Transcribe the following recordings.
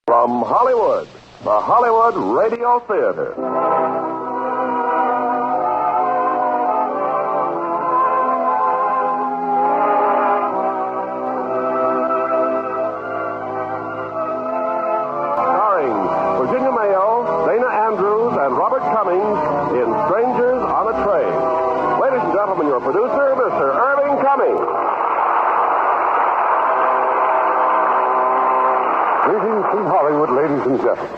From Hollywood, the Hollywood Radio Theater. Starring Virginia Mayo, Dana Andrews, and Robert Cummings in Strangers on a Train. Ladies and gentlemen, your producer, Mr. Irving Cummings. Greetings from Hollywood, ladies and gentlemen.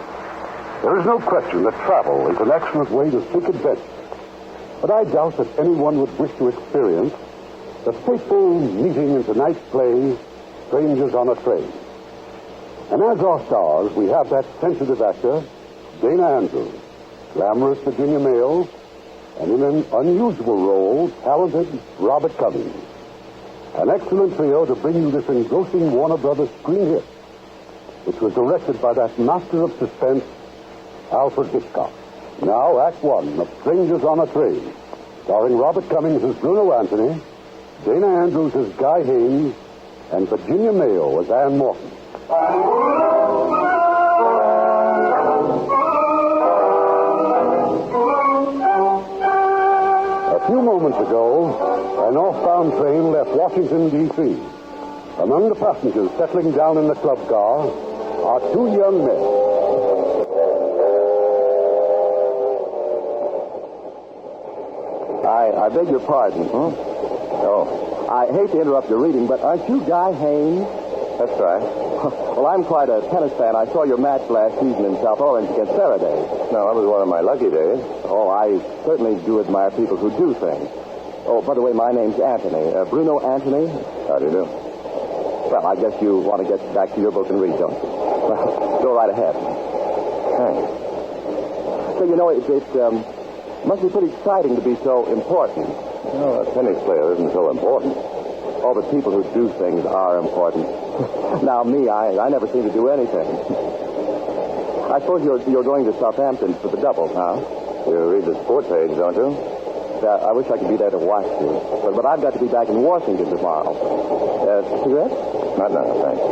There is no question that travel is an excellent way to seek adventure. But I doubt that anyone would wish to experience the fateful meeting in tonight's play, Strangers on a Train. And as our stars, we have that sensitive actor, Dana Andrews, glamorous Virginia Mayo, and in an unusual role, talented Robert Cummings. An excellent trio to bring you this engrossing Warner Brothers screen hit, which was directed by that master of suspense, Alfred Hitchcock. Now, Act One of Strangers on a Train, starring Robert Cummings as Bruno Anthony, Dana Andrews as Guy Haynes, and Virginia Mayo as Ann Morton. A few moments ago, a northbound train left Washington, D.C. Among the passengers settling down in the club car are two young men. I beg your pardon. Oh. I hate to interrupt your reading, but aren't you Guy Haynes? That's right. Well, I'm quite a tennis fan. I saw your match last season in South Orange against Faraday. No, that was one of my lucky days. Oh, I certainly do admire people who do things. Oh, by the way, my name's Anthony. Bruno Anthony. How do you do? Well, I guess you want to get back to your book and read, don't you? Well, go right ahead. Thanks. So, you know, it must be pretty exciting to be so important. No, a tennis player isn't so important. All the people who do things are important. Now, me, I never seem to do anything. I suppose you're going to Southampton for the doubles, huh? You read the sport page, don't you? I wish I could be there to watch you. But I've got to be back in Washington tomorrow. Cigarette? Not now, thanks.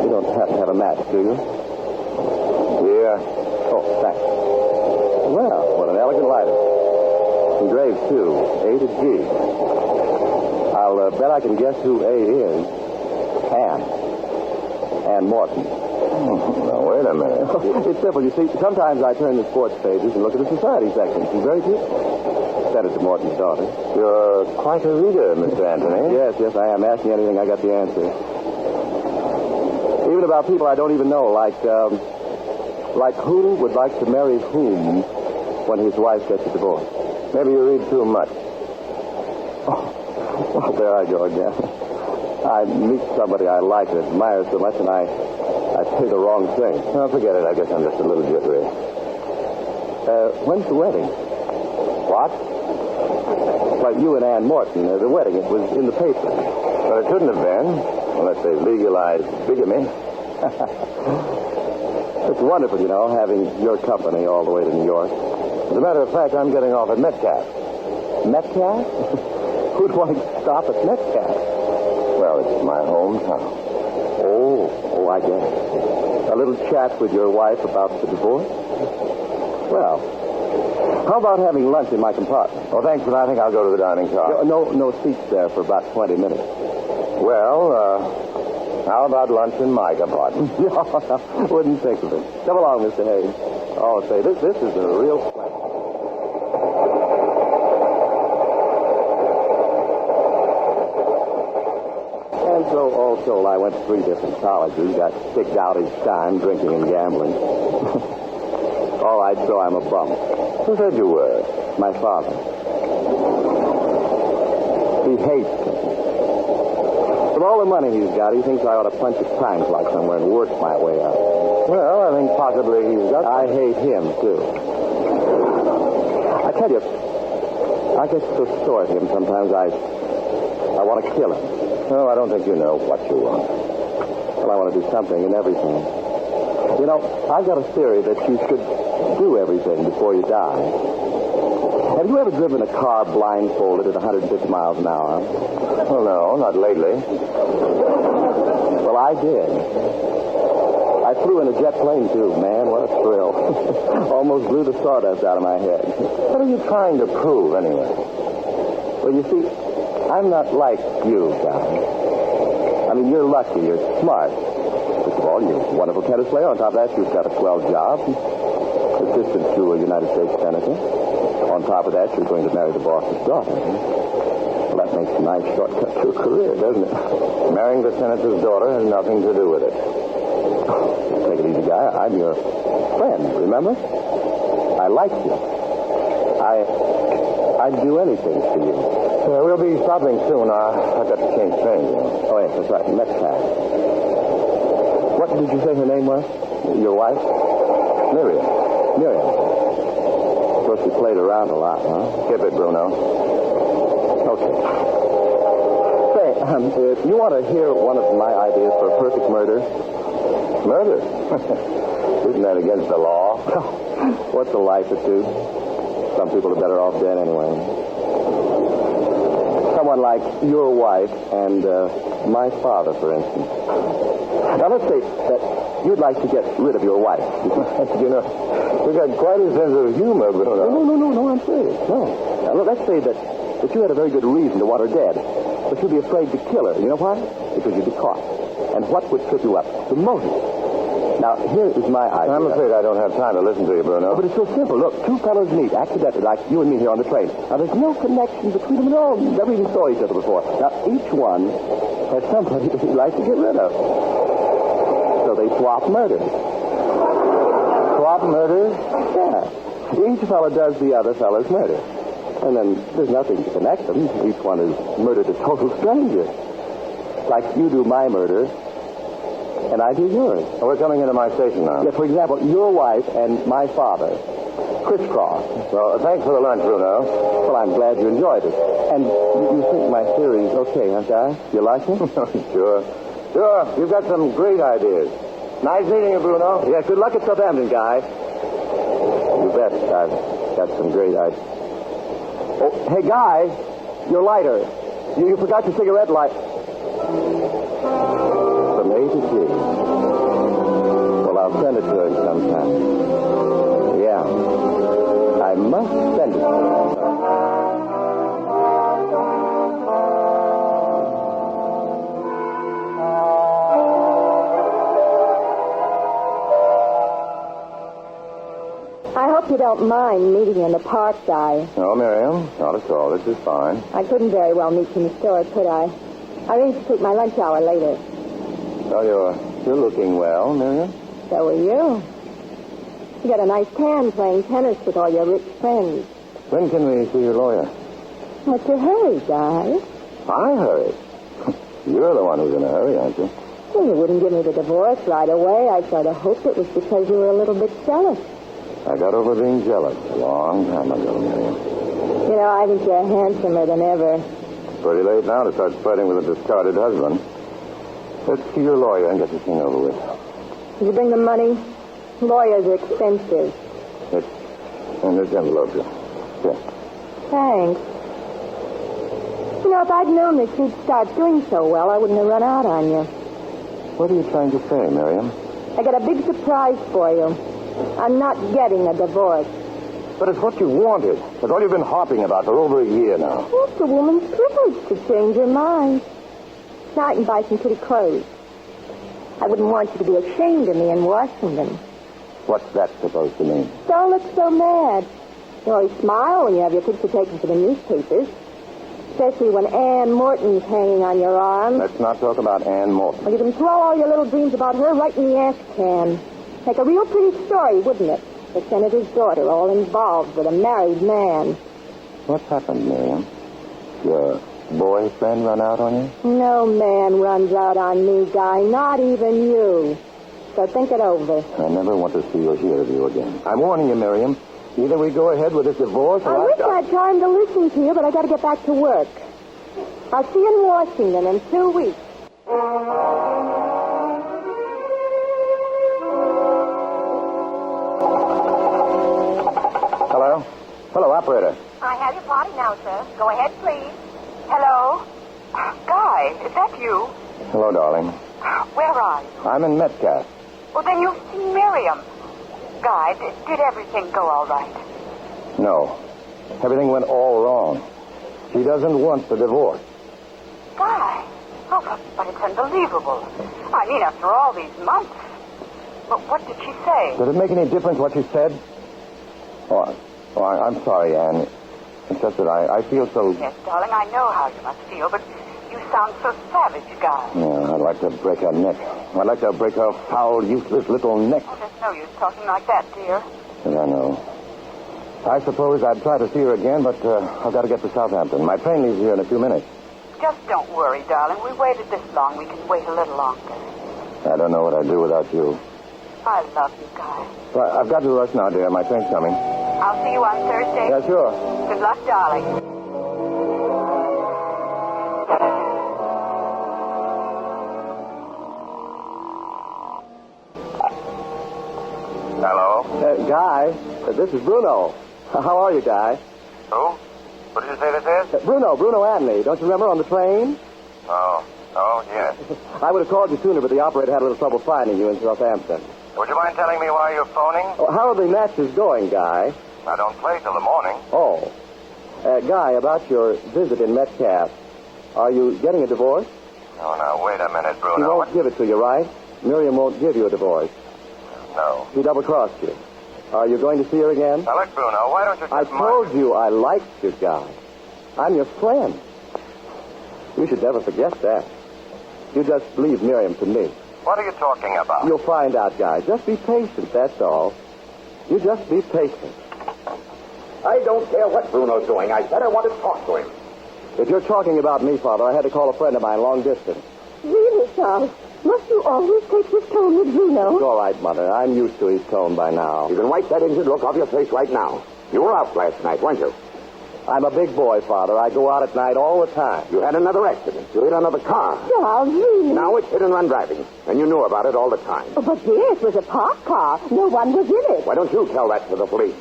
You don't have to have a match, do you? Yeah. Oh, thanks. Well, what an elegant lighter. Engraved, too. A to G. I'll bet I can guess who A is. Ann Morton. Now, wait a minute. It's simple. You see, sometimes I turn the sports pages and look at the society section. She's very beautiful. Senator Morton's daughter. You're quite a reader, Mr. Anthony. Yes, I am. Ask me anything, I got the answer. Even about people I don't even know, like who would like to marry whom when his wife gets a divorce. Maybe you read too much. Oh, well, there I go again. I meet somebody I like and admire so much, and I say the wrong thing. Oh, forget it. I guess I'm just a little jittery. When's the wedding? What? Well, you and Ann Morton, the wedding, it was in the paper. Well, it couldn't have been, unless they legalized bigamy. It's wonderful, you know, having your company all the way to New York. As a matter of fact, I'm getting off at Metcalf. Metcalf? Who'd want to stop at Metcalf? Well, it's my hometown. Oh, I get it. A little chat with your wife about the divorce? Well, how about having lunch in my compartment? Oh, thanks, but I think I'll go to the dining car. No seats there for about 20 minutes. Well, how about lunch in my compartment? No, wouldn't think of it. Come along, Mr. Hayes. Oh, say, this is a real pleasure. And so, all told, I went to 3 different colleges, got kicked out each time, drinking and gambling. All right, so I'm a bum. Who said you were? My father. He hates me. With all the money he's got, he thinks I ought to punch a time clock somewhere and work my way up. Well, I think possibly he's got... I hate him, too. I tell you, I get so sore at him sometimes I want to kill him. Oh, I don't think you know what you want. Well, I want to do something and everything. You know, I've got a theory that you should do everything before you die. Have you ever driven a car blindfolded at 150 miles an hour? Oh, no, not lately. Well, I did. I I flew in a jet plane, too. Man, what a thrill. Almost blew the sawdust out of my head. What are you trying to prove, anyway? Well, you see, I'm not like you, Guy. I mean, you're lucky. You're smart. First of all, you're a wonderful tennis player. On top of that, you've got a swell job. Assistant to a United States senator. On top of that, you're going to marry the boss's daughter. Well, that makes a nice shortcut to a career, doesn't it? Marrying the senator's daughter has nothing to do with it. Take it easy, Guy. I'm your friend, remember? I like you. I'd do anything for you. We'll be stopping soon. I've got to change trains. Oh, yes, that's right. Metcalf. What did you say her name was? Your wife? Miriam. Miriam. Of course, you played around a lot, huh? Skip it, Bruno. Okay. Say, if you want to hear one of my ideas for a perfect murder? Murder? Isn't that against the law? What's a life or two? Some people are better off dead anyway. Someone like your wife and my father, for instance. Now, let's say that you'd like to get rid of your wife. You know, you've got quite a sense of humor, Bruno. No, I'm serious. No. Now, let's say that you had a very good reason to want her dead, but you'd be afraid to kill her. You know why? Because you'd be caught. And what would trip you up? The motive. Now, here is my idea. I'm afraid I don't have time to listen to you, Bruno. But it's so simple. Look, two fellows meet accidentally, like you and me here on the train. Now, there's no connection between them at all. Never even saw each other before. Now, each one has somebody that he'd like to get rid of. So they swap murders. Swap murders? Yeah. Each fellow does the other fellow's murder. And then there's nothing to connect them. Each one has murdered a total stranger. Like you do my murder, and I do yours. Oh, we're coming into my station now. Yeah, for example, your wife and my father. Crisscross. Well, thanks for the lunch, Bruno. Well, I'm glad you enjoyed it. And you think my theory's okay, huh, Guy? You like it? Sure. Sure. You've got some great ideas. Nice meeting you, Bruno. Yeah, good luck at Southampton, Guy. You bet. I've got some great ideas. Oh, hey, Guy, your lighter. You forgot your cigarette lighter. From A to Z. Well, I'll send it to her sometime. Yeah. I must send it to her. I hope you don't mind meeting in the park, Guy. No, Miriam, not at all. This is fine. I couldn't very well meet you in the store, could I? I arranged to take my lunch hour later. Well, you're looking well, Miriam. So are you. You got a nice tan playing tennis with all your rich friends. When can we see your lawyer? What's your hurry, Guy? I hurry. You're the one who's in a hurry, aren't you? Well, you wouldn't give me the divorce right away. I sort of hoped it was because you were a little bit jealous. I got over being jealous a long time ago, Miriam. You know, I think you're handsomer than ever. It's pretty late now to start flirting with a discarded husband. Let's see your lawyer and get this thing over with. Did you bring the money? Lawyers are expensive. It's in this envelope here. Here. Thanks. You know, if I'd known that you'd start doing so well, I wouldn't have run out on you. What are you trying to say, Miriam? I got a big surprise for you. I'm not getting a divorce. But it's what you wanted. It's all you've been harping about for over a year now. It's a woman's privilege to change her mind. Now I can buy some pretty clothes. I wouldn't want you to be ashamed of me in Washington. What's that supposed to mean? Don't look so mad. You always smile when you have your picture taken for the newspapers. Especially when Ann Morton's hanging on your arm. Let's not talk about Ann Morton. Well, you can throw all your little dreams about her right in the ash can. Make a real pretty story, wouldn't it? The senator's daughter all involved with a married man. What's happened, Miriam? Your boyfriend run out on you? No man runs out on me, Guy. Not even you. So think it over. I never want to see or hear of you again. I'm warning you, Miriam. Either we go ahead with this divorce or I wish I had time to listen to you, but I got to get back to work. I'll see you in Washington in 2 weeks. Hello? Hello, operator. I have your party now, sir. Go ahead, please. Hello? Guy, is that you? Hello, darling. Where are you? I'm in Metcalf. Well, then you've seen Miriam. Guy, did everything go all right? No. Everything went all wrong. She doesn't want the divorce. Guy? Oh, but it's unbelievable. I mean, after all these months. But what did she say? Does it make any difference what she said? I'm sorry, Anne. It's just that I feel so... Yes, darling, I know how you must feel, but you sound so savage, Guy. Yeah, I'd like to break her neck. I'd like to break her foul, useless little neck. Oh, there's no use talking like that, dear. Yes, I know. I suppose I'd try to see her again, but I've got to get to Southampton. My train leaves here in a few minutes. Just don't worry, darling. We waited this long. We can wait a little longer. I don't know what I'd do without you. I love you, Guy. Well, I've got to rush now, dear. My train's coming. I'll see you on Thursday. Yeah, sure. Good luck, darling. Hello? Guy, this is Bruno. How are you, Guy? Who? What did you say this is? Bruno Anley. Don't you remember on the train? Oh, yes. I would have called you sooner, but the operator had a little trouble finding you in Southampton. Would you mind telling me why you're phoning? Oh, how are the matches going, Guy? I don't play till the morning. Oh. Guy, about your visit in Metcalf, are you getting a divorce? Oh, now, wait a minute, He Bruno. won't give it to you, right? Miriam won't give you a divorce. No. He double-crossed you. Are you going to see her again? Now, look, Bruno, why don't you just... I told you I liked you, Guy. I'm your friend. You should never forget that. You just leave Miriam to me. What are you talking about? You'll find out, Guy. Just be patient, that's all. You just be patient. I don't care what Bruno's doing. I said I want to talk to him. If you're talking about me, Father, I had to call a friend of mine long distance. Really, Charles? Must you always take this tone with Bruno? It's all right, Mother. I'm used to his tone by now. You can wipe that injured look off your face right now. You were out last night, weren't you? I'm a big boy, Father. I go out at night all the time. You had another accident. You hit another car. Charles, really? Now it's hit-and-run driving, and you knew about it all the time. Oh, but dear, it was a parked car. No one was in it. Why don't you tell that to the police?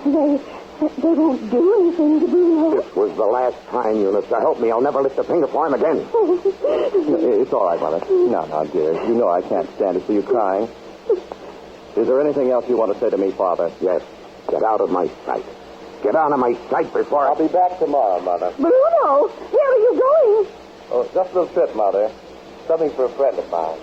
They won't do anything to Bruno. This was the last time, Eunice. So help me, I'll never lift a finger for him again. It's all right, Mother. No, dear. You know I can't stand to see you crying. Is there anything else you want to say to me, Father? Yes. Get out of my sight. Get out of my sight before I'll be back tomorrow, Mother. Bruno, where are you going? Oh, just a little trip, Mother. Something for a friend of mine.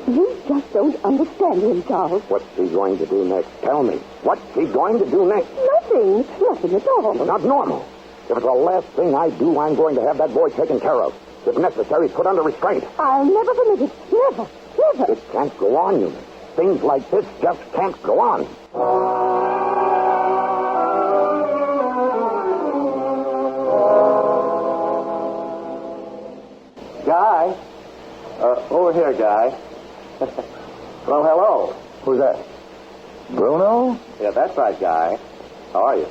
You just don't understand him, Charles. What's he going to do next? Tell me. What's he going to do next? Nothing at all. It's not normal. If it's the last thing I do, I'm going to have that boy taken care of. If necessary, put under restraint. I'll never permit it. Never. It can't go on, Eunice. Things like this just can't go on. Guy? Over here, Guy. Well, hello. Who's that? Bruno? Yeah, that's right, Guy. How are you?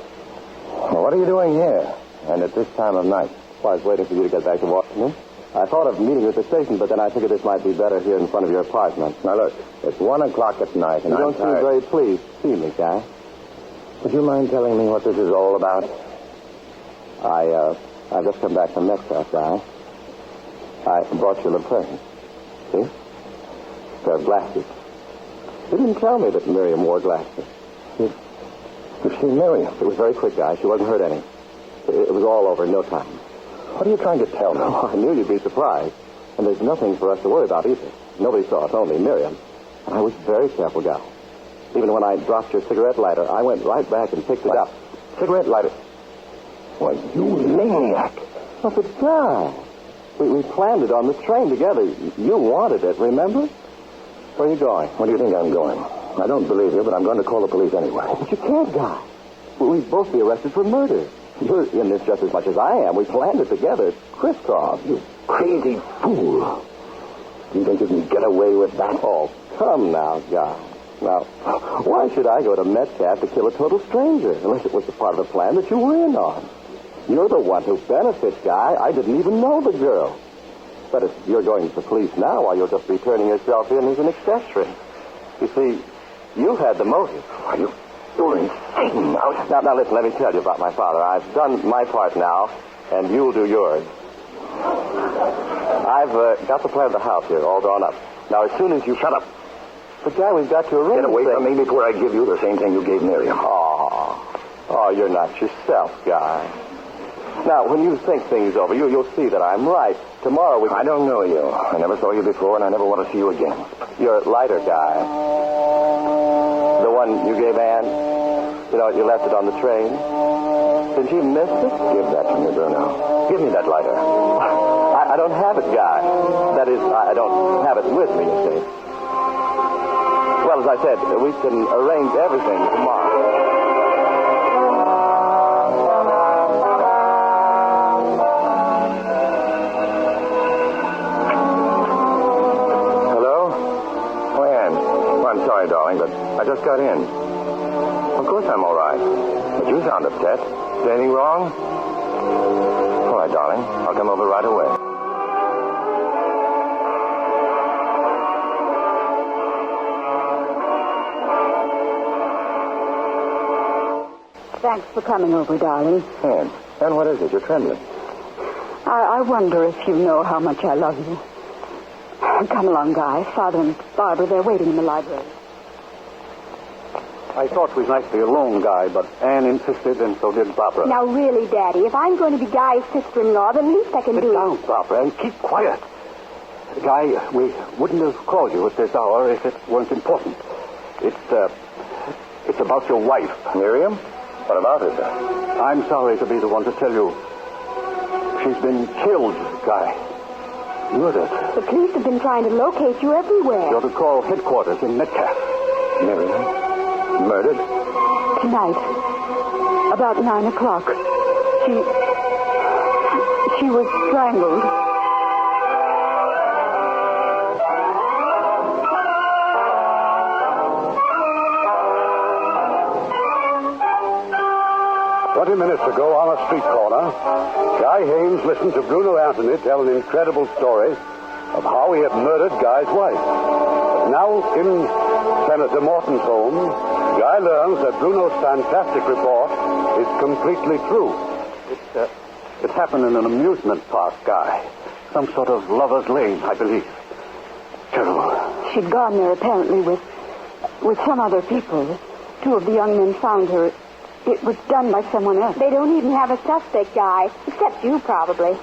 Well, what are you doing here? And at this time of night? Well, I was waiting for you to get back to Washington. I thought of meeting you at the station, but then I figured this might be better here in front of your apartment. Now, look, it's 1 o'clock at night, and You don't I'm seem tired. very pleased to see me, Guy. Would you mind telling me what this is all about? I've just come back from Metcalf, Guy. I brought you a little present. See? A pair of glasses. You didn't tell me that Miriam wore glasses. You see Miriam? It was very quick, Guy. She wasn't hurt any. It was all over in no time. What are you trying to tell me? Oh, I knew you'd be surprised. And there's nothing for us to worry about either. Nobody saw us, only Miriam. And I was very careful, Guy. Even when I dropped your cigarette lighter, I went right back and picked it up. Cigarette lighter. Why, you maniac. Oh, but Guy, we planned it on the train together. You wanted it, remember? Where are you going? Where do you think I'm going? I don't believe you, but I'm going to call the police anyway. But you can't, Guy. We'd both be arrested for murder. You're in this just as much as I am. We planned it together. Crisscross. You crazy fool. You think you can get away with that? Oh, come now, Guy. Now, why should I go to Metcalf to kill a total stranger, unless it was a part of the plan that you were in on? You're the one who benefits, Guy. I didn't even know the girl. But if you're going to the police now, why, you'll just be turning yourself in as an accessory. You see, you had the motive. Are you insane now? Now, listen, let me tell you about my father. I've done my part now, and you'll do yours. I've got the plan of the house here all drawn up. Now, as soon as you... Shut up. But, Guy, we've got your ring. Get away from me before I give you the same thing you gave Miriam. Oh, you're not yourself, Guy. Now, when you think things over, you'll see that I'm right. Tomorrow we... I don't know you. I never saw you before, and I never want to see you again. You're a lighter guy. The one you gave Ann. You know, you left it on the train. Did you miss it? Give that to me, Bruno. Give me that lighter. I don't have it, Guy. That is, I don't have it with me, you see. Well, as I said, we can arrange everything tomorrow. Sorry, darling, but I just got in. Of course I'm all right. But you sound upset. Is there anything wrong? All right, darling. I'll come over right away. Thanks for coming over, darling. Ann, what is it? You're trembling. I wonder if you know how much I love you. Come along, Guy. Father and Barbara, they're waiting in the library. I thought we might be alone, Guy, but Anne insisted, and so did Barbara. Now, really, Daddy, if I'm going to be Guy's sister-in-law, the least I can do Sit down, Barbara, and keep quiet. Guy, we wouldn't have called you at this hour if it weren't important. It's about your wife. Miriam? What about her, sir? I'm sorry to be the one to tell you. She's been killed, Guy. Murdered. The police have been trying to locate you everywhere. You're to call headquarters in Metcalf. Miriam? Murdered? Tonight, about 9 o'clock, she was strangled. Minutes ago on a street corner, Guy Haynes listened to Bruno Anthony tell an incredible story of how he had murdered Guy's wife. But now, in Senator Morton's home, Guy learns that Bruno's fantastic report is completely true. It happened in an amusement park, Guy. Some sort of lover's lane, I believe. Terrible. She'd gone there apparently with some other people. Two of the young men found her. It was done by someone else. They don't even have a suspect, Guy. Except you, probably.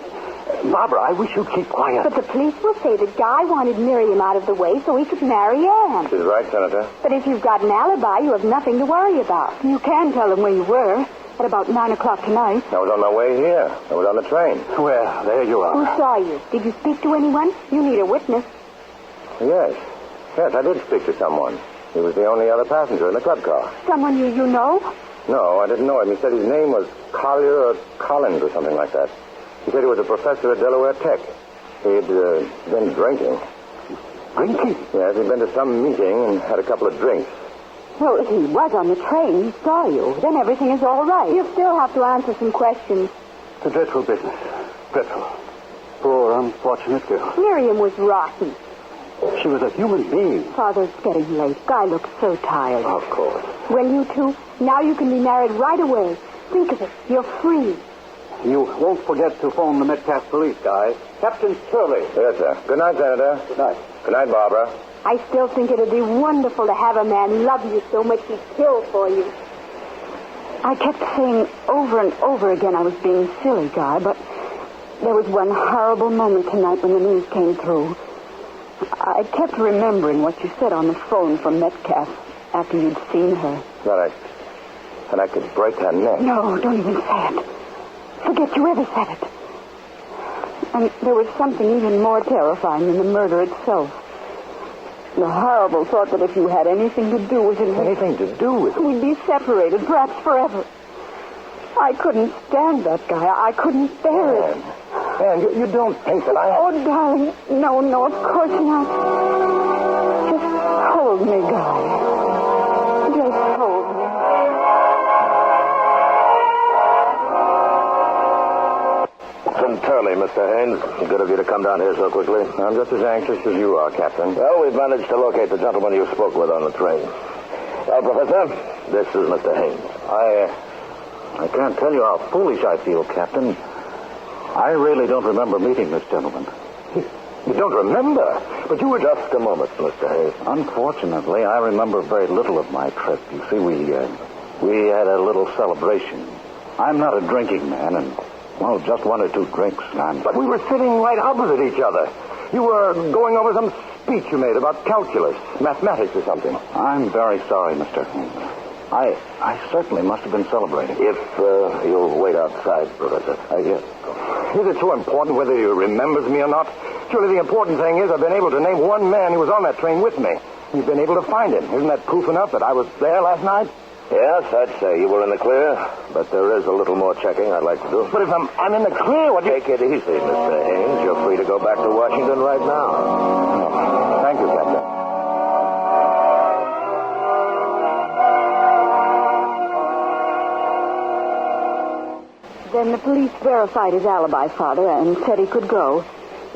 Barbara, I wish you'd keep quiet. But the police will say that Guy wanted Miriam out of the way so he could marry Anne. She's right, Senator. But if you've got an alibi, you have nothing to worry about. You can tell them where you were at about 9 o'clock tonight. I was on my way here. I was on the train. Well, there you are. Who saw you? Did you speak to anyone? You need a witness. Yes, I did speak to someone. He was the only other passenger in the club car. Someone you know? No, I didn't know him. He said his name was Collier or Collins or something like that. He said he was a professor at Delaware Tech. He'd been drinking. Drinking? Yes, he'd been to some meeting and had a couple of drinks. Well, he was on the train. He saw you. Then everything is all right. You still have to answer some questions. It's a dreadful business. Dreadful. Poor, unfortunate girl. Miriam was rotten. She was a human being. Father, it's getting late. Guy looks so tired. Of course. Well, you two, now you can be married right away. Think of it. You're free. You won't forget to phone the Metcalf police, Guy. Captain Shirley. Yes, sir. Good night, Senator. Good night. Good night, Barbara. I still think it'd be wonderful to have a man love you so much he'd kill for you. I kept saying over and over again I was being silly, Guy, but there was one horrible moment tonight when the news came through. I kept remembering what you said on the phone from Metcalf after you'd seen her. That I could break her neck. No, don't even say it. Forget you ever said it. And there was something even more terrifying than the murder itself. The horrible thought that if you had anything to do with it... Anything to do with it? We'd be separated, perhaps forever. I couldn't stand that guy. I couldn't bear it. Anne, you don't think that I... Oh, darling. No, of course not. Just hold me, Guy. Just hold me. Sincerely, Mr. Haynes. Good of you to come down here so quickly. I'm just as anxious as you are, Captain. Well, we've managed to locate the gentleman you spoke with on the train. Well, Professor, this is Mr. Haynes. I can't tell you how foolish I feel, Captain. I really don't remember meeting this gentleman. You don't remember, but you were Just a moment, Mr. Hayes. Unfortunately, I remember very little of my trip. You see, we had a little celebration. I'm not a drinking man, and, well, just one or two drinks, and I'm... But we were sitting right opposite each other. You were going over some speech you made about calculus, mathematics or something. I'm very sorry, Mr. Hayes. I certainly must have been celebrating. If you'll wait outside, Professor. Yes. Is it so important whether he remembers me or not? Surely the important thing is I've been able to name one man who was on that train with me. You've been able to find him. Isn't that proof enough that I was there last night? Yes, I'd say you were in the clear, but there is a little more checking I'd like to do. But if I'm in the clear, what do you... Take it easy, Mr. Hayes. You're free to go back to Washington right now. Oh, thank you, Captain. Then the police verified his alibi, Father, and said he could go.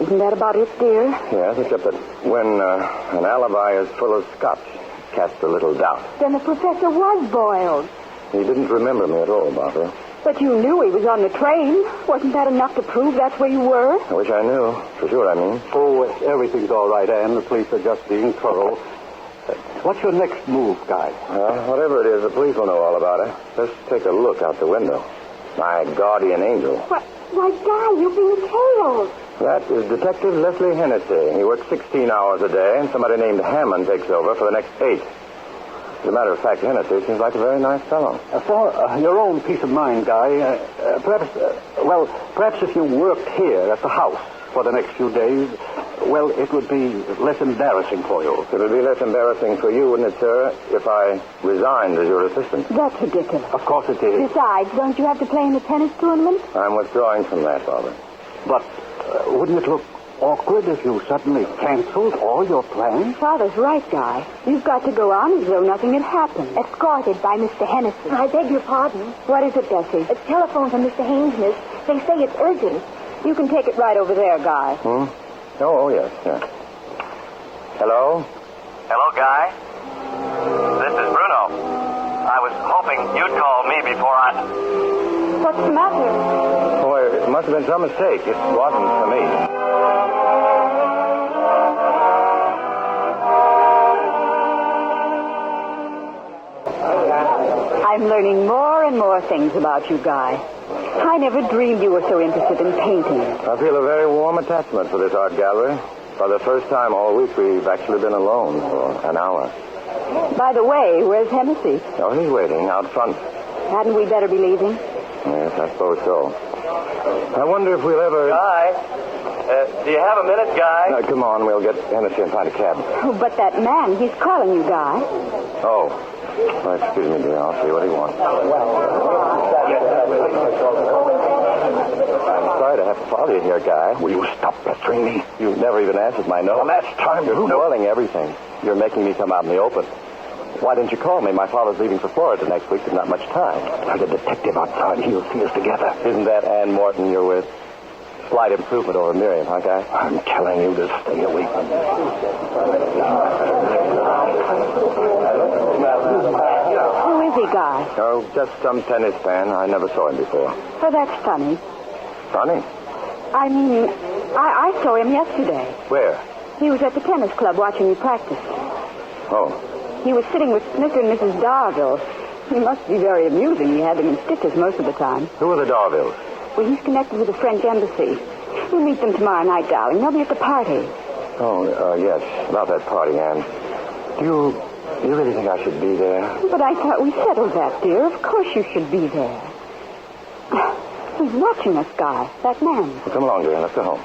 Isn't that about it, dear? Yes, except that when an alibi is full of scotch, it casts a little doubt. Then the professor was boiled. He didn't remember me at all, Barbara. But you knew he was on the train. Wasn't that enough to prove that's where you were? I wish I knew. For sure, I mean. Oh, everything's all right, Anne. The police are just being thorough. What's your next move, Guy? Whatever it is, the police will know all about it. Let's take a look out the window. My guardian angel. Why, Guy, you're being tailed. That is Detective Leslie Hennessy. He works 16 hours a day, and somebody named Hammond takes over for the next 8. As a matter of fact, Hennessy seems like a very nice fellow. For your own peace of mind, Guy, perhaps if you worked here at the house for the next few days, well, it would be less embarrassing for you. It would be less embarrassing for you, wouldn't it, sir, if I resigned as your assistant? That's ridiculous. Of course it is. Besides, don't you have to play in the tennis tournament? I'm withdrawing from that, Father. But wouldn't it look awkward if you suddenly canceled all your plans? Father's right, Guy. You've got to go on as though nothing had happened. Escorted by Mr. Hennessy. I beg your pardon. What is it, Bessie? A telephone from Mr. Highsmith. They say it's urgent. You can take it right over there, Guy. Oh, yes. Hello? Hello, Guy. This is Bruno. I was hoping you'd call me before I... What's the matter? Boy, it must have been some mistake. It wasn't for me. I'm learning more and more things about you, Guy. I never dreamed you were so interested in painting. I feel a very warm attachment for this art gallery. For the first time all week, we've actually been alone for an hour. By the way, where's Hennessy? Oh, he's waiting out front. Hadn't we better be leaving? Yes, I suppose so. I wonder if we'll ever... Guy? Do you have a minute, Guy? Come on, we'll get Hennessy and find a cab. Oh, but that man, he's calling you, Guy. Oh, excuse me, dear. I'll see what he wants. I'm sorry to have to follow you here, Guy. Will you stop pestering me? You never even answered my note. The last time You're spoiling everything. You're making me come out in the open. Why didn't you call me? My father's leaving for Florida next week. There's not much time. Tell the detective outside. He'll see us together. Isn't that Ann Morton you're with? Slight improvement over Miriam, huh, Guy? I'm telling you to stay away from me. Who is he, Guy? Oh, just some tennis fan. I never saw him before. Oh, that's funny. Funny? I mean, I saw him yesterday. Where? He was at the tennis club watching you practice. Oh. He was sitting with Mr. and Mrs. Darville. He must be very amusing. He had them in stitches most of the time. Who are the Darvilles? Well, he's connected with the French embassy. We'll meet them tomorrow night, darling. They'll be at the party. Oh, yes. About that party, Ann. Do you really think I should be there? But I thought we settled that, dear. Of course you should be there. He's watching us, Guy. That man. Well, come along, dear. Let's go home.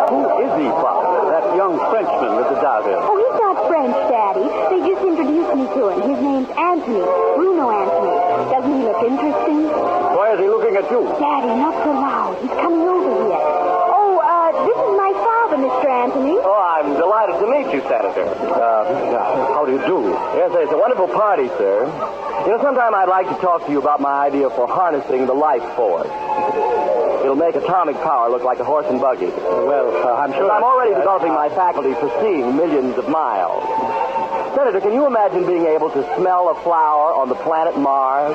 Who is he, Father? That young Frenchman with the Darville. Oh, he's not French, Daddy. They just introduced me to him. His name's Anthony. Bruno Anthony. Doesn't he look interesting? Why is he looking at you? Daddy, not so loud. He's coming over here. Oh, this is my father, Mr. Anthony. Oh, I'm delighted to meet you, Senator. How do you do? Yes, it's a wonderful party, sir. You know, sometime I'd like to talk to you about my idea for harnessing the life force. It'll make atomic power look like a horse and buggy. Well, I'm sure... I'm already developing my faculty for seeing millions of miles. Senator, can you imagine being able to smell a flower on the planet Mars?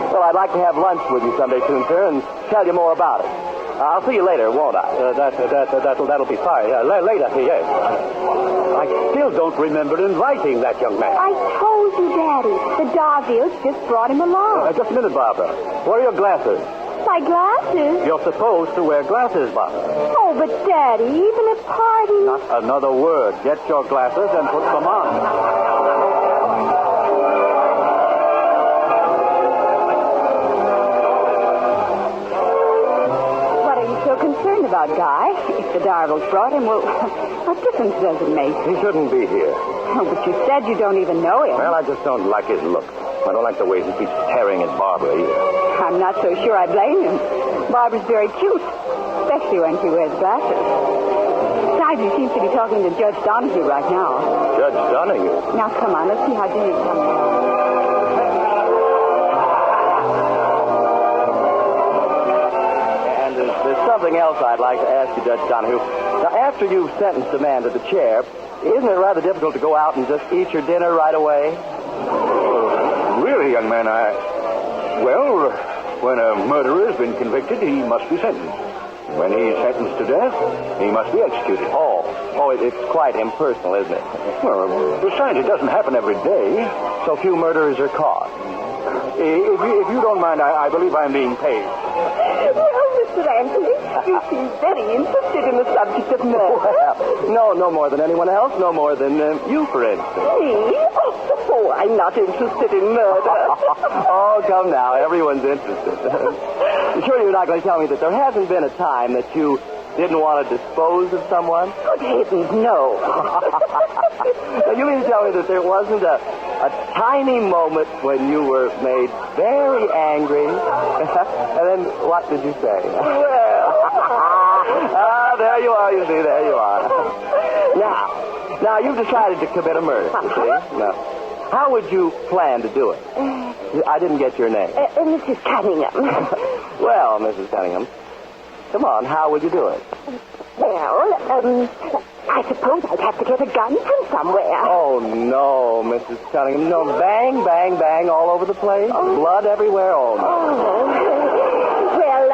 Well, I'd like to have lunch with you someday soon, sir, and tell you more about it. I'll see you later, won't I? That'll be fine. Later, yes. I still don't remember inviting that young man. I told you, Daddy. The Darvilles just brought him along. Just a minute, Barbara. Where are your glasses? My glasses? You're supposed to wear glasses, Barbara. Oh, but Daddy, even at parties... Not another word. Get your glasses and put them on. Concerned about Guy. If the Darvilles brought him, well, what difference does it make? He shouldn't be here. Oh, but you said you don't even know him. Well, I just don't like his look. I don't like the way he keeps staring at Barbara either. I'm not so sure I blame him. Barbara's very cute, especially when she wears glasses. Besides, he seems to be talking to Judge Donahue right now. Judge Donahue? Now, come on, let's see how Junior's coming out. There's something else I'd like to ask you, Judge Donahue. Now, after you've sentenced a man to the chair, isn't it rather difficult to go out and just eat your dinner right away? Really, young man, Well, when a murderer has been convicted, he must be sentenced. When he's sentenced to death, he must be executed. It's quite impersonal, isn't it? Well, besides, it doesn't happen every day. So few murderers are caught. If you don't mind, I believe I'm being paid. Well, Mr. Anthony, you seem very interested in the subject of murder. Well, no more than anyone else. No more than you, for instance. Me? Oh, I'm not interested in murder. Oh, come now. Everyone's interested. Sure you're not going to tell me that there hasn't been a time that you didn't want to dispose of someone? Good heavens, no. Now, you mean to tell me that there wasn't a tiny moment when you were made very angry? And then what did you say? Well... there you are, you see. There you are. Now, you've decided to commit a murder, you see? Now, how would you plan to do it? I didn't get your name. Mrs. Cunningham. Well, Mrs. Cunningham, come on, how would you do it? Well, I suppose I'd have to get a gun from somewhere. Oh, no, Mrs. Cunningham. No, bang, bang, bang all over the place. Oh. Blood everywhere. Oh, no. Oh. Well,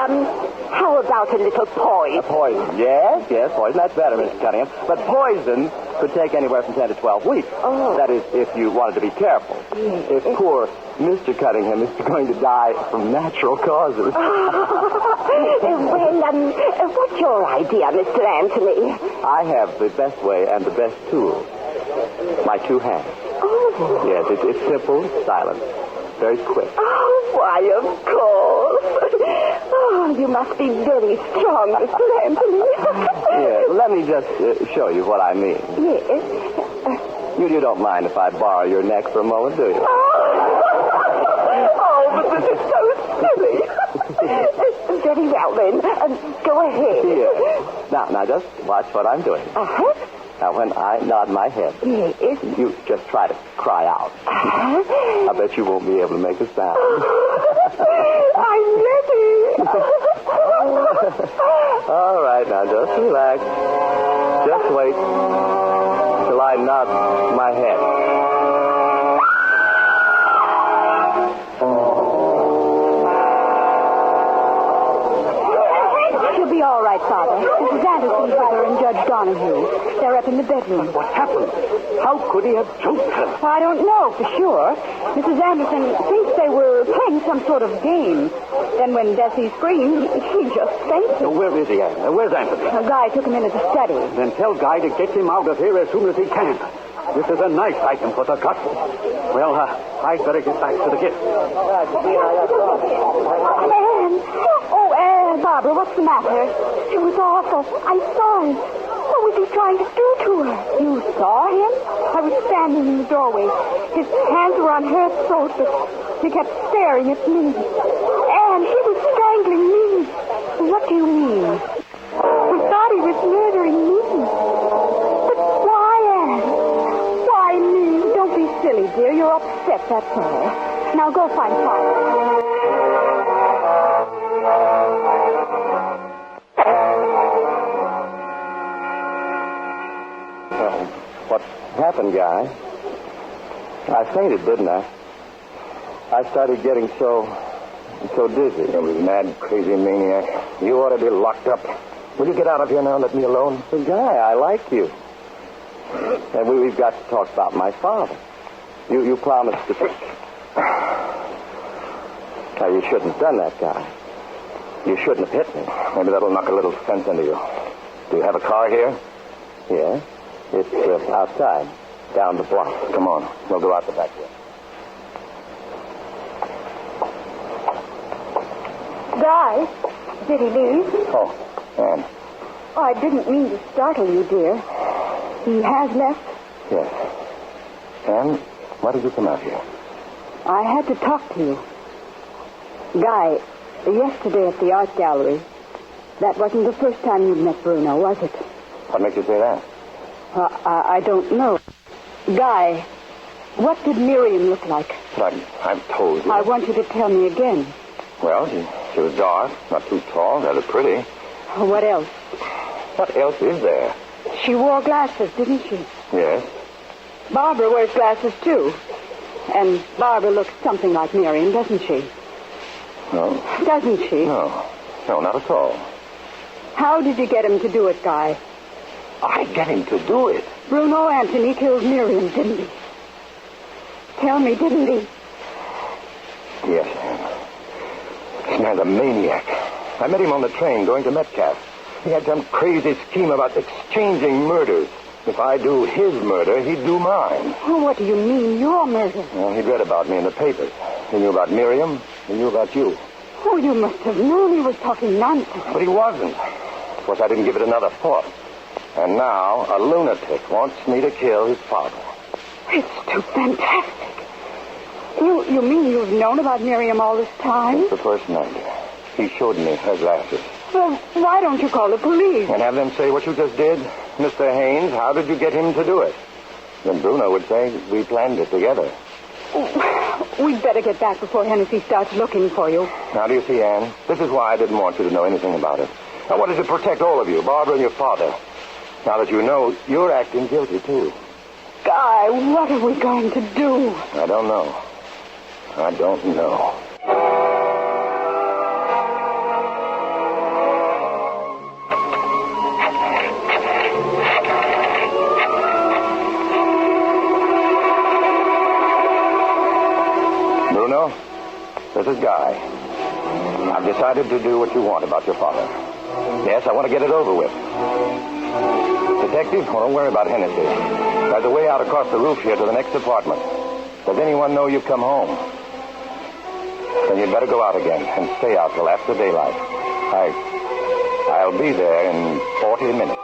how about a little poison? Poison. Yes, poison. That's better, Mrs. Cunningham. But poison could take anywhere from 10 to 12 weeks. Oh. That is, if you wanted to be careful. Yes. If poor Mr. Cunningham is going to die from natural causes. Well, what's your idea, Mr. Anthony? I have the best way and the best tool. My two hands. Oh. Yes, it's simple, silent, very quick. Oh, why, of course. Oh, you must be very strong, Mr. Anthony. Yes, let me just show you what I mean. Yes. You don't mind if I borrow your neck for a moment, do you? Oh, but this is so silly. Very well, then. Go ahead. Yes. Now, just watch what I'm doing. Uh-huh. Now, when I nod my head, yes, you just try to cry out. Uh-huh. I bet you won't be able to make a sound. I'm ready. All right, now, just relax. Just wait till I nod my head. She'll be all right, Father. Mrs. Anderson's brother and Judge Donahue. They're up in the bedroom. What happened? How could he have choked her? Well, I don't know for sure. Mrs. Anderson thinks they were playing some sort of game. Then when Bessie screamed, he just fainted. Where is he, Anne? Where's Anthony? A guy took him into the study. Then tell Guy to get him out of here as soon as he can. This is a nice item for the cut. Well, I'd better get back to the gift. Anne! Oh, Anne! Barbara, what's the matter? It was awful. I saw him. What was he trying to do to her? You saw him? I was standing in the doorway. His hands were on her throat, but he kept staring at me. And he was strangling me. What do you mean? I thought he was murdering me. But why, Anne? Why me? Don't be silly, dear. You're upset, that's all. Now go find Father. happened, Guy? I fainted, didn't I? I started getting so dizzy. You mad, crazy maniac. You ought to be locked up. Will you get out of here now and let me alone? But, Guy, I like you. And we've got to talk about my father. You promised to... Now, you shouldn't have done that, Guy. You shouldn't have hit me. Maybe that'll knock a little sense into you. Do you have a car here? Yeah. It's outside, down the block. Come on. We'll go out the back way. Guy, did he leave? Oh, Anne. Oh, I didn't mean to startle you, dear. He has left? Yes. Anne, why did you come out here? I had to talk to you. Guy, yesterday at the art gallery, that wasn't the first time you'd met Bruno, was it? What makes you say that? I don't know. Guy, what did Miriam look like? I've told you. I want you to tell me again. Well, she was dark, not too tall, rather pretty. What else? What else is there? She wore glasses, didn't she? Yes. Barbara wears glasses, too. And Barbara looks something like Miriam, doesn't she? No. Doesn't she? No, not at all. How did you get him to do it, Guy? I get him to do it. Bruno Anthony killed Miriam, didn't he? Tell me, didn't he? Yes, Anne. This man's a maniac. I met him on the train going to Metcalf. He had some crazy scheme about exchanging murders. If I do his murder, he'd do mine. Oh, what do you mean, your murder? Well, he'd read about me in the papers. He knew about Miriam. He knew about you. Oh, you must have known he was talking nonsense. But he wasn't. Of course, I didn't give it another thought. And now, a lunatic wants me to kill his father. It's too fantastic. You mean you've known about Miriam all this time? Since the first night. He showed me her glasses. Well, why don't you call the police? And have them say what you just did? Mr. Haynes, how did you get him to do it? Then Bruno would say we planned it together. We'd better get back before Hennessy starts looking for you. Now, do you see, Anne? This is why I didn't want you to know anything about it. I wanted to protect all of you, Barbara and your father. Now that you know, you're acting guilty, too. Guy, what are we going to do? I don't know. I don't know. Bruno, this is Guy. I've decided to do what you want about your father. Yes, I want to get it over with. Detective, well, don't worry about Hennessy. There's a way out across the roof here to the next apartment. Does anyone know you've come home? Then you'd better go out again and stay out till after daylight. I'll be there in 40 minutes.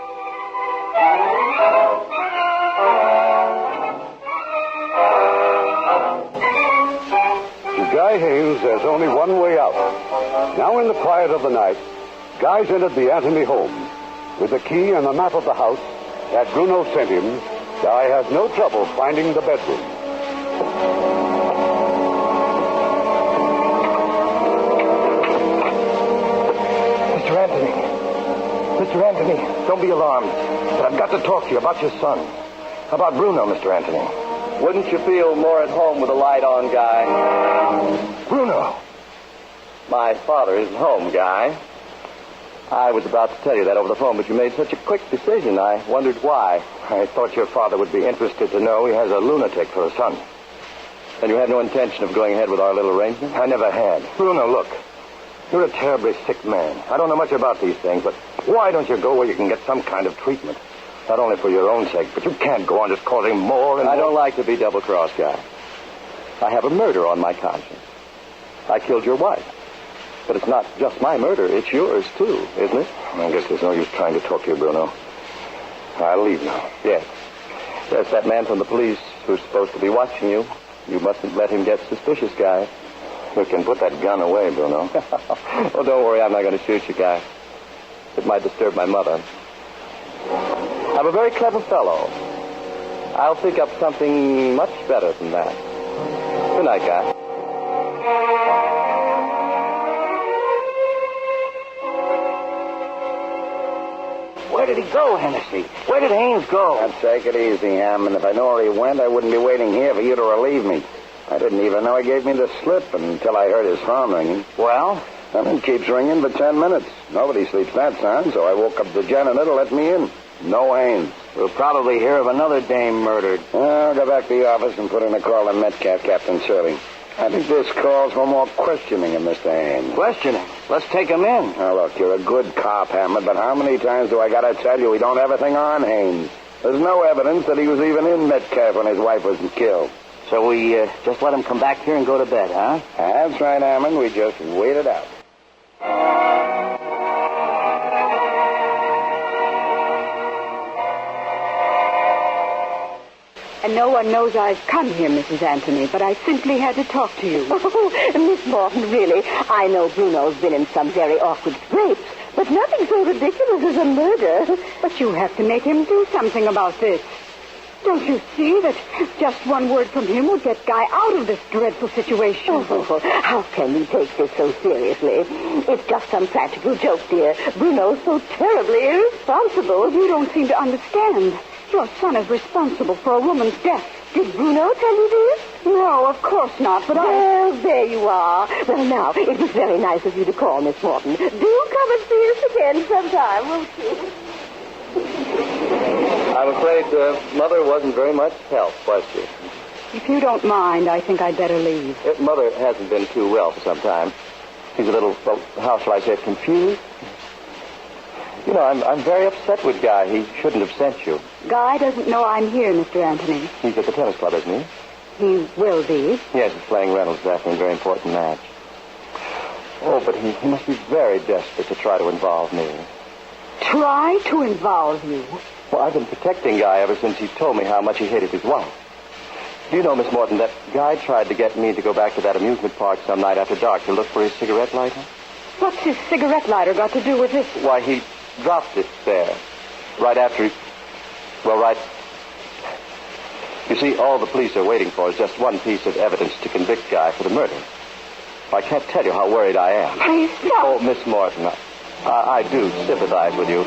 To Guy Haynes, there's only one way out. Now in the quiet of the night, Guy's entered the Anthony home. With the key and the map of the house that Bruno sent him, Guy has no trouble finding the bedroom. Mr. Anthony, don't be alarmed. But I've got to talk to you about your son. About Bruno, Mr. Anthony. Wouldn't you feel more at home with the light on, Guy? Bruno! My father isn't home, Guy. I was about to tell you that over the phone, but you made such a quick decision. I wondered why. I thought your father would be interested to know he has a lunatic for a son. And you had no intention of going ahead with our little arrangement? I never had. Bruno, look. You're a terribly sick man. I don't know much about these things, but why don't you go where you can get some kind of treatment? Not only for your own sake, but you can't go on just causing more and more. I don't like to be double-crossed, Guy. I have a murder on my conscience. I killed your wife. But it's not just my murder, it's yours, too, isn't it? I guess there's no use trying to talk to you, Bruno. I'll leave now. Yes. There's that man from the police who's supposed to be watching you. You mustn't let him get suspicious, Guy. We can put that gun away, Bruno. Oh, don't worry, I'm not going to shoot you, Guy. It might disturb my mother. I'm a very clever fellow. I'll think up something much better than that. Good night, Guy. Where did he go, Hennessy? Where did Haynes go? Now, take it easy, Hammond. If I knew where he went, I wouldn't be waiting here for you to relieve me. I didn't even know he gave me the slip until I heard his phone ringing. Well? It keeps ringing for 10 minutes. Nobody sleeps that sound, so I woke up the janitor to let me in. No Haynes. We'll probably hear of another dame murdered. I'll go back to the office and put in a call to Metcalf, Captain Shirley. I think this calls for more questioning of Mr. Haynes. Questioning? Let's take him in. Now, look, you're a good cop, Hammond, but how many times do I got to tell you we don't have a thing on Haynes? There's no evidence that he was even in Metcalf when his wife was killed. So we just let him come back here and go to bed, huh? That's right, Hammond. We just wait it out. And no one knows I've come here, Mrs. Anthony, but I simply had to talk to you. Oh, Miss Morton, really, I know Bruno's been in some very awkward scrapes, but nothing so ridiculous as a murder. But you have to make him do something about this. Don't you see that just one word from him will get Guy out of this dreadful situation? Oh, how can you take this so seriously? It's just some practical joke, dear. Bruno's so terribly irresponsible. You don't seem to understand. Your son is responsible for a woman's death. Did Bruno tell you this? No, of course not, but Well, there you are. Well, now, it was very nice of you to call, Miss Morton. Do come and see us again sometime, won't you? I'm afraid Mother wasn't very much help, was she? If you don't mind, I think I'd better leave. Mother hasn't been too well for some time. She's a little, well, how shall I say it, confused. You know, I'm very upset with Guy. He shouldn't have sent you. Guy doesn't know I'm here, Mr. Anthony. He's at the tennis club, isn't he? He will be. Yes, he's playing Reynolds this afternoon, a very important match. Oh, but he must be very desperate to try to involve me. Try to involve you? Well, I've been protecting Guy ever since he told me how much he hated his wife. Do you know, Miss Morton, that Guy tried to get me to go back to that amusement park some night after dark to look for his cigarette lighter? What's his cigarette lighter got to do with this? Why, he dropped it there. Right after he... Well, right... You see, all the police are waiting for is just one piece of evidence to convict Guy for the murder. I can't tell you how worried I am. Please stop. Oh, Miss Morton, I do sympathize with you.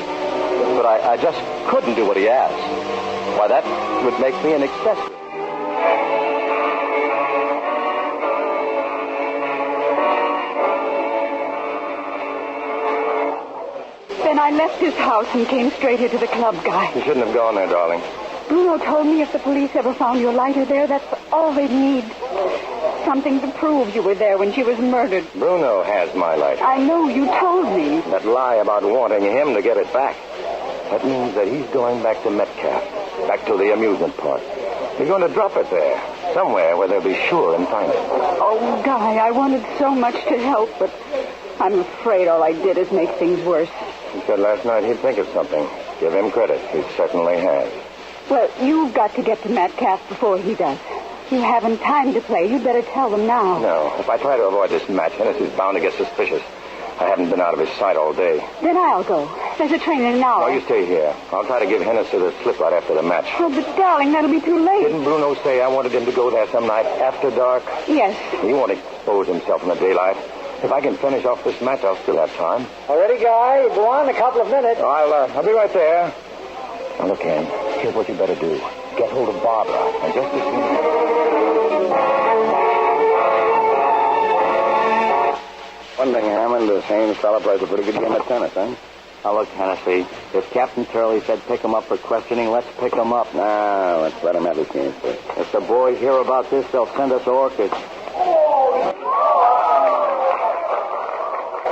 But I just couldn't do what he asked. Why, that would make me an accessory. Then I left his house and came straight here to the club, Guy. You shouldn't have gone there, darling. Bruno told me if the police ever found your lighter there, that's all they'd need. Something to prove you were there when she was murdered. Bruno has my lighter. I know, you told me. That lie about wanting him to get it back. That means that he's going back to Metcalf, back to the amusement park. He's going to drop it there, somewhere where they'll be sure and find it. Oh, Guy, I wanted so much to help, but I'm afraid all I did is make things worse. He said last night he'd think of something. Give him credit. He certainly has. Well, you've got to get to Metcalf before he does. You haven't time to play. You'd better tell them now. No. If I try to avoid this match, Hennessy's bound to get suspicious. I haven't been out of his sight all day. Then I'll go. There's a train in an hour. No, you stay here. I'll try to give Hennessy the slip right after the match. Oh, but darling, that'll be too late. Didn't Bruno say I wanted him to go there some night after dark? Yes. He won't expose himself in the daylight. If I can finish off this match, I'll still have time. All ready, Guy? Go on in a couple of minutes. I'll be right there. Now, look, Ann, here's what you better do. Get hold of Barbara. And just as soon as... One thing, Hammond, this Haynes fella plays a pretty good game of tennis, huh? Now, look, Hennessy, if Captain Turley said pick him up for questioning, let's pick him up. No, let's let him have his chance first. If the boys hear about this, they'll send us orchids.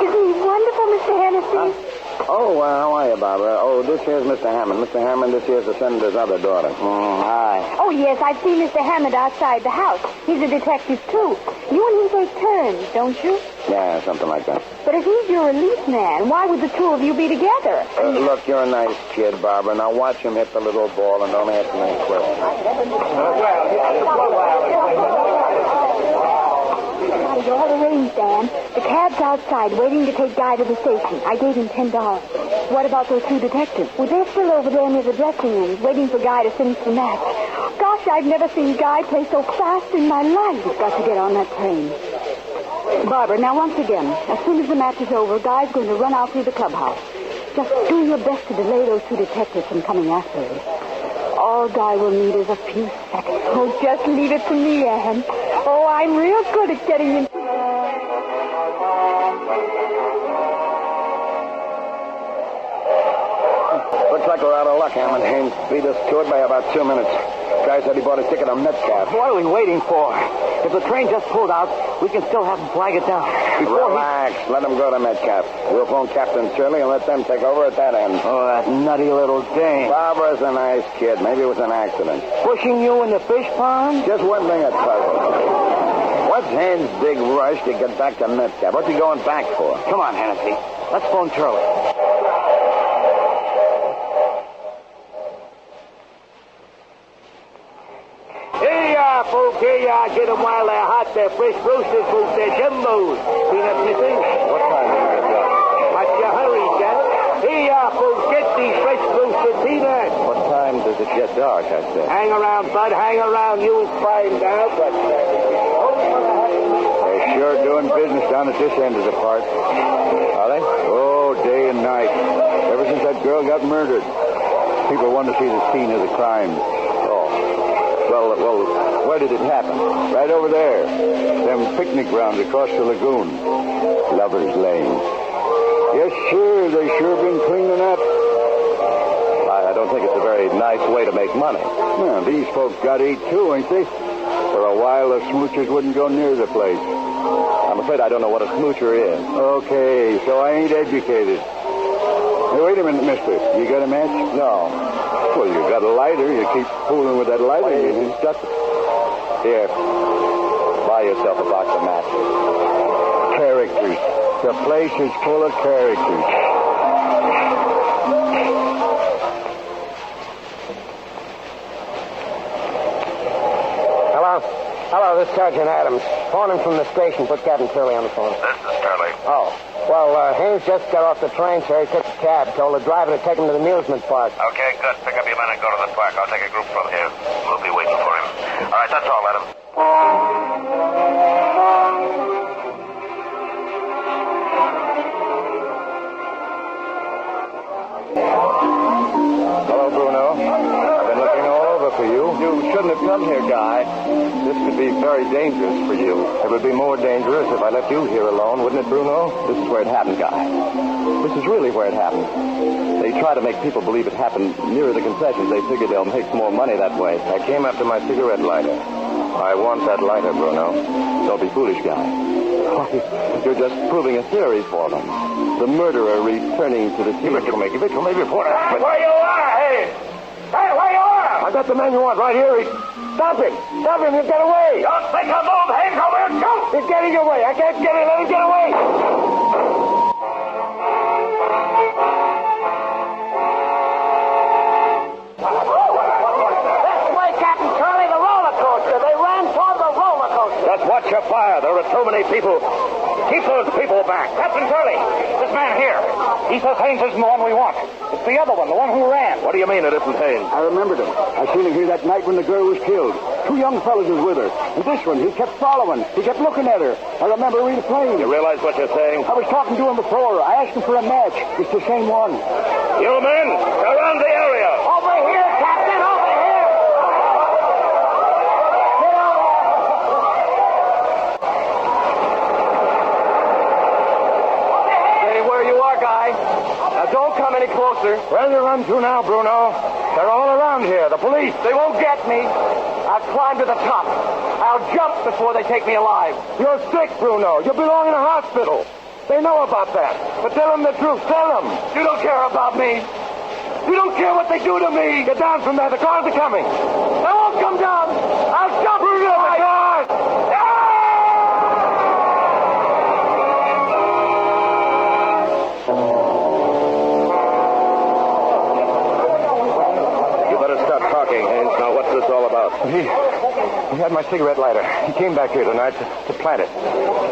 Isn't he wonderful, Mr. Hennessy? Oh, how are you, Barbara? Oh, this here's Mr. Hammond. Mr. Hammond, this here's the senator's other daughter. Hi. Oh, yes, I've seen Mr. Hammond outside the house. He's a detective, too. You and him take turns, don't you? Yeah, something like that. But if he's your relief man, why would the two of you be together? Look, you're a nice kid, Barbara. Now watch him hit the little ball and don't ask him any questions. You're all arranged, Dan. The cab's outside waiting to take Guy to the station. I gave him $10. What about those two detectives? Well, they're still over there near the dressing rooms, waiting for Guy to finish the match. Gosh, I've never seen Guy play so fast in my life. He's got to get on that train. Barbara, now once again, as soon as the match is over, Guy's going to run out through the clubhouse. Just do your best to delay those two detectives from coming after us. All Guy will need is a few seconds. Oh, just leave it to me, Anne. Oh, I'm real good at getting in. Looks like we're out of luck, Hammond. Haynes beat us to it by about 2 minutes. Guy said he bought a ticket on Metcalf. What are we waiting for? If the train just pulled out, we can still have him flag it down. Relax. Let him go to Metcalf. We'll phone Captain Shirley and let them take over at that end. Oh, that nutty little dame. Barbara's a nice kid. Maybe it was an accident. Pushing you in the fish pond? Just one thing that puzzles me. What's Haynes' big rush to get back to Metcalf? What's he going back for? Come on, Hennessy. Let's phone Shirley. Folks, here you are. Get them while they're hot. They're fresh roasted, folks. They're jumbos. Peanuts missing. What time did you get done? What's your hurry, Jack? Here you are, folks. Get these fresh roasted peanuts. What time does it get dark, I said? Hang around, Bud. Hang around. You'll find out. But they're sure doing business down at this end of the park. Are they? Oh, day and night. Ever since that girl got murdered. People want to see the scene of the crime. Well, where did it happen? Right over there. Them picnic grounds across the lagoon. Lover's Lane. Yes, sure. They sure been cleaning up. I don't think it's a very nice way to make money. Well, these folks got to eat too, ain't they? For a while, the smoochers wouldn't go near the place. I'm afraid I don't know what a smoocher is. Okay, so I ain't educated. Hey, wait a minute, mister. You got a match? No. Well, you got a lighter. You keep fooling with that lighter. It's just... Here. Buy yourself a box of matches. Characters. The place is full of characters. Hello, this is Sergeant Adams. Phoning from the station. Put Captain Shirley on the phone. This is Shirley. Oh. Well, Haynes just got off the train, sir. He took a cab. Told the driver to take him to the amusement park. Okay, good. Pick up your men and go to the park. I'll take a group from here. We'll be waiting for him. All right, that's all, Adam. Hello, Bruno. I've been looking all over for you. You shouldn't have come here, Guy. This could be very dangerous for you. It would be more dangerous if I left you here alone, wouldn't it, Bruno? This is where it happened, Guy. This is really where it happened. They try to make people believe it happened near the concessions. They figure they'll make more money that way. I came after my cigarette lighter. I want that lighter, Bruno. Don't be foolish, Guy. You're just proving a theory for them. The murderer returning to the scene. Give it to me before I... Where you are, Haynes? Hey, where you are? I got the man you want right here. Stop him! Stop him! He'll get away! Don't think a move, Haynes. Over here, shoot! He's getting away! I can't get him! Let him get away! This way, Captain Shirley, the roller coaster. They ran toward the roller coaster. Just watch your fire. There are too many people. Keep those people back. Captain Shirley, this man here. He says Haynes isn't the one we want. It's the other one, the one who ran. What do you mean it isn't Haynes? I remembered him. I seen him here that night when the girl was killed. Two young fellas was with her. And this one, he kept following. He kept looking at her. I remember replaying You it. realize what you're saying? I was talking to him before. I asked him for a match. It's the same one. You men, around the area. Over here, Captain, over here. Get over there. Stay where you are, Guy. Now, don't come any closer. Where you run to now, Bruno? They're all around here. The police. They won't get me. I'll climb to the top. I'll jump before they take me alive. You're sick, Bruno. You belong in a hospital. They know about that. But tell them the truth. Tell them. You don't care about me. You don't care what they do to me. Get down from there. The cars are coming. I won't come down. I'll jump. Bruno, the cars! You better stop talking, Haynes. Now, what's this all about? He had my cigarette lighter. He came back here tonight to plant it.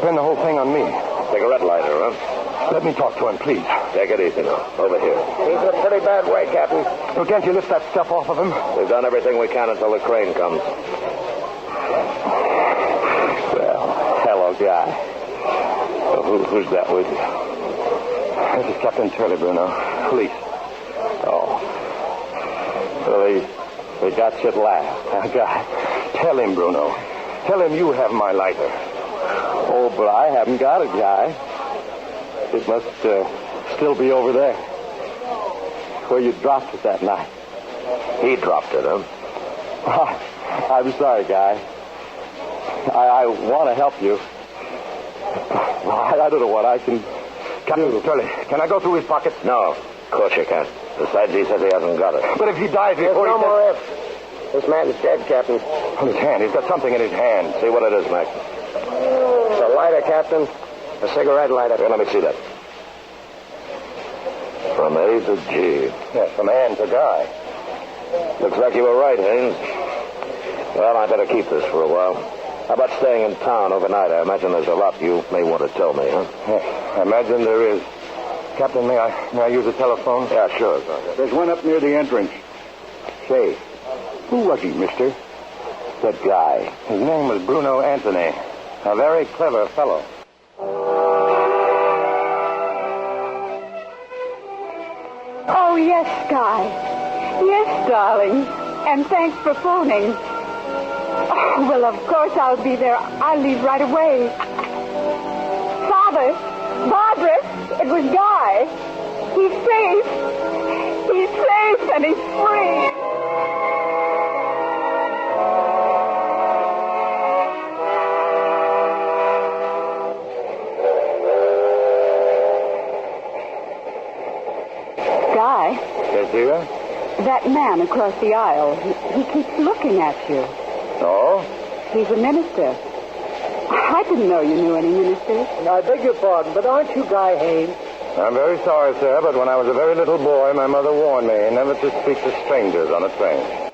Pin the whole thing on me. Cigarette lighter, huh? Let me talk to him, please. Take it easy now. Over here. He's in a pretty bad way, Captain. Oh, can't you lift that stuff off of him? We've done everything we can until the crane comes. Well, hello, Guy. Who's that with you? This is Captain Shirley, Bruno. police. Oh. So they got you at last, huh, Guy? Tell him, Bruno. Tell him you have my lighter. Oh, but I haven't got it, Guy. It must still be over there. Where you dropped it that night. He dropped it, huh? I'm sorry, Guy. I want to help you. I don't know what I can Captain Turley, can I go through his pockets? No, of course you can't. Besides, he says he hasn't got it. But if he dies before There's no more ifs. This man's dead, Captain. On his hand. He's got something in his hand. See what it is, Mac. It's a lighter, Captain. A cigarette lighter. Here, let me see that. From A to G. Yes, from Ann to Guy. Looks like you were right, Haynes. Well, I better keep this for a while. How about staying in town overnight? I imagine there's a lot you may want to tell me, huh? Yes, I imagine there is. Captain, may I use the telephone? Yeah, sure. There's one up near the entrance. Say, who was he, mister? that guy. His name was Bruno Anthony. A very clever fellow. Oh, yes, Guy. Yes, darling. And thanks for phoning. Oh, well, of course I'll be there. I'll leave right away. Father, Barbara, it was Guy. He's safe. He's safe and he's free. Guy? Yes, dear? That man across the aisle, he keeps looking at you. Oh? He's a minister. I didn't know you knew any ministers. I beg your pardon, but aren't you Guy Haynes? I'm very sorry, sir, but when I was a very little boy, my mother warned me never to speak to strangers on a train.